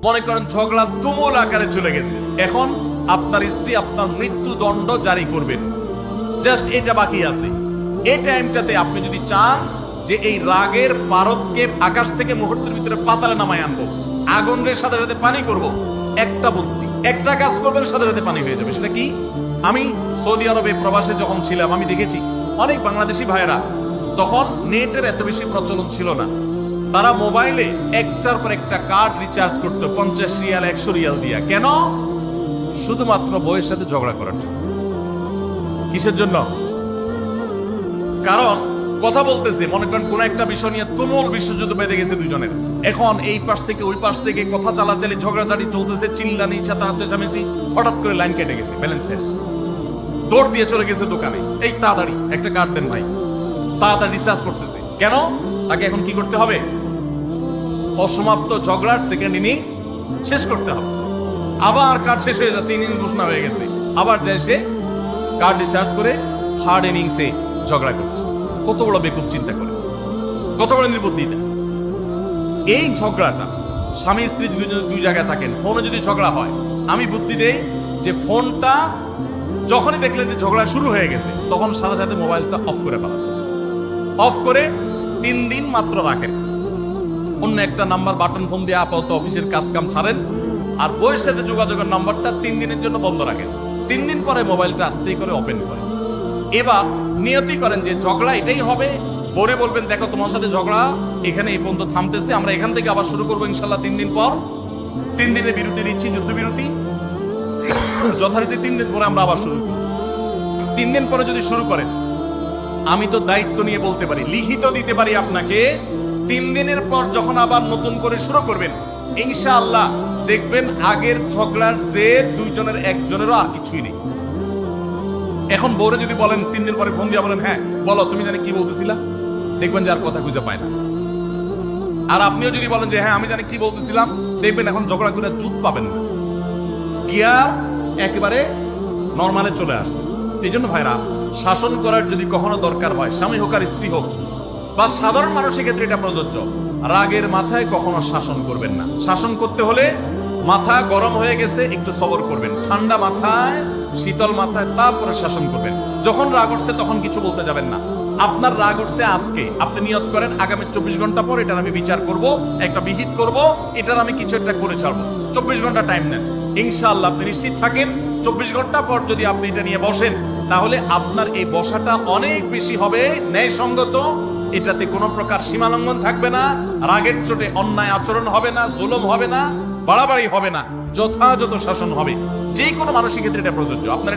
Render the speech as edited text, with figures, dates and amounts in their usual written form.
মনে করেন ঝগড়া তুমুল আকারে চলে গেছে, এখন আপনার স্ত্রী আপনার মৃত্যুদণ্ড জারি করবেন, জাস্ট এটা বাকি আছে। এই টাইমটাতে আপনি যদি চান যে এই রাগের পারদকে আকাশ থেকে মুহূর্তের ভিতরে পাতালে নামায় আনবো, আগুনের সাথে সাথে পানি করব, একটা বুদ্ধি, একটা কাজ করবেন, সাথে সাথে পানি হয়ে যাবে। সেটা কি? আমি সৌদি আরবে প্রবাসে যখন ছিলাম আমি দেখেছি অনেক বাংলাদেশি ভাইয়েরা, তখন নেটের এত বেশি প্রচলন ছিল না, তারা মোবাইলে একটার পর একটা কার্ড রিচার্জ করতো 50 রিয়াল 100 রিয়াল দিয়া। কেন? শুধুমাত্র বউয়ের সাথে ঝগড়া করার জন্য। কিসের জন্য? কারণ কথা বলতেছে, মনে করেন কোন একটা বিষয় নিয়ে তুমুল বিশ্বযুদ্ধ বেঁধে গেছে দুজনের, এখন এই পাশ থেকে ওই পাশ থেকে কথা চালাচালি ঝগড়াঝাড়ি চলতেছে, চিল্লানি চেঁচামেচি, হঠাৎ করে লাইন কেটে গেছে, ব্যালেন্স শেষ, দৌড় দিয়ে চলে গেছে দোকানে, এই তাড়াতাড়ি একটা কার্ড দেন ভাই, তাড়াতাড়ি রিচার্জ করতেছে। কেন? তাকে এখন কি করতে হবে? অসমাপ্ত ঝগড়ার সেকেন্ড ইনিংস শেষ করতে হবে। আবার কার্ড শেষ হয়ে যাচ্ছে, ইনিংস ঘোষণা হয়ে গেছে, আবার যায় সে কার্ড রিচার্জ করে থার্ড ইনিংসে ঝগড়া করছে। কত বড় বেকুব চিন্তা করে, কত বড় নির্বুদ্ধিতা। এই ঝগড়াটা স্বামী স্ত্রী দুই জায়গায় থাকেন, ফোনে যদি ঝগড়া হয়, আমি বুদ্ধি দেই যে ফোনটা যখনই দেখলেন যে ঝগড়া শুরু হয়ে গেছে, তখন সাথে সাথে মোবাইলটা অফ করে ফেলাতে, অফ করে 3 দিন মাত্র রাখেন, অন্য একটা নাম্বার বাটন ফোন দিয়ে আপাতত অফিসের কাজ কাম ছাড়েন, আর বইয়ের সাথে যোগাযোগের নাম্বারটা 3 দিনের জন্য বন্ধ রাখেন। 3 দিন পরে মোবাইলটা আস্তে করে ওপেন করেন। এবার নিয়তি করেন যে ঝগড়া এটাই হবে, বলে বলবেন দেখো তোমার সাথে ঝগড়া এখানে এই পর্যন্ত থামতেছে, আমরা এখান থেকে আবার শুরু করবো ইনশাল্লাহ 3 দিন পর। 3 দিনের বিরতি দিচ্ছি, যুদ্ধ বিরতি, যথারীতি 3 দিন পরে আমরা আবার শুরু করব। 3 দিন পরে যদি শুরু করেন, আমি তো দায়িত্ব নিয়ে বলতে পারি, লিখিত দিতে পারি আপনাকে, 3 দিনের পর যখন আবার নতুন করে শুরু করবেন, ইনশাআল্লাহ দেখবেন আগের ঝগড়ার যে দুইজনের একজনেরও আর কিছুই নেই। এখন বউরে যদি বলেন 3 দিন পরে ফোন দিয়ে বলেন, হ্যাঁ বলো তুমি জানি কি বলতেছিলা, দেখবেন যে আর কথা খুঁজে পায় না। আর আপনিও যদি বলেন যে হ্যাঁ আমি জানি কি বলতেছিলাম, দেখবেন এখন ঝগড়া করে জুত পাবেন না, গিয়ার একেবারে নরমালে চলে আসছে। এই জন্য ভাইরা, শাসন করার যদি কখনো দরকার হয়, স্বামী হোক আর স্ত্রী হোক বা সাধারণ মানুষের ক্ষেত্রে এটা প্রযোজ্য, রাগের মাথায় কখনো শাসন করবেন না। শাসন করতে হলে মাথা গরম হয়ে গেছে একটু সবর করবেন, ঠান্ডা মাথায় শীতল মাথায় তারপরে শাসন করবেন। যখন রাগ উঠছে তখন কিছু বলতে যাবেন না। আপনার রাগ উঠছে আজকে, আপনি নিয়ত করেন আগামী 24 ঘন্টা পর এটার আমি বিচার করব, একটা বিহিত করব, এটার আমি কিছু একটা করে ছাড়বো। 24 ঘন্টা টাইম নেন, ইনশাআল্লাহ আপনি নিশ্চিত থাকেন 24 ঘন্টা পর যদি আপনি এটা নিয়ে বসেন, তাহলে আপনার এই বসাটা অনেক বেশি হবে ন্যায়সঙ্গত, এটাতে কোনো প্রকার সীমালঙ্ঘন থাকবে না, রাগের চোটে অন্যায় আচরণ হবে না, জুলুম হবে না, বাড়াবাড়ি হবে না, যথাযথ শাসন হবে। যে কোনো মানুষের ক্ষেত্রে এটা প্রযোজ্য। আপনার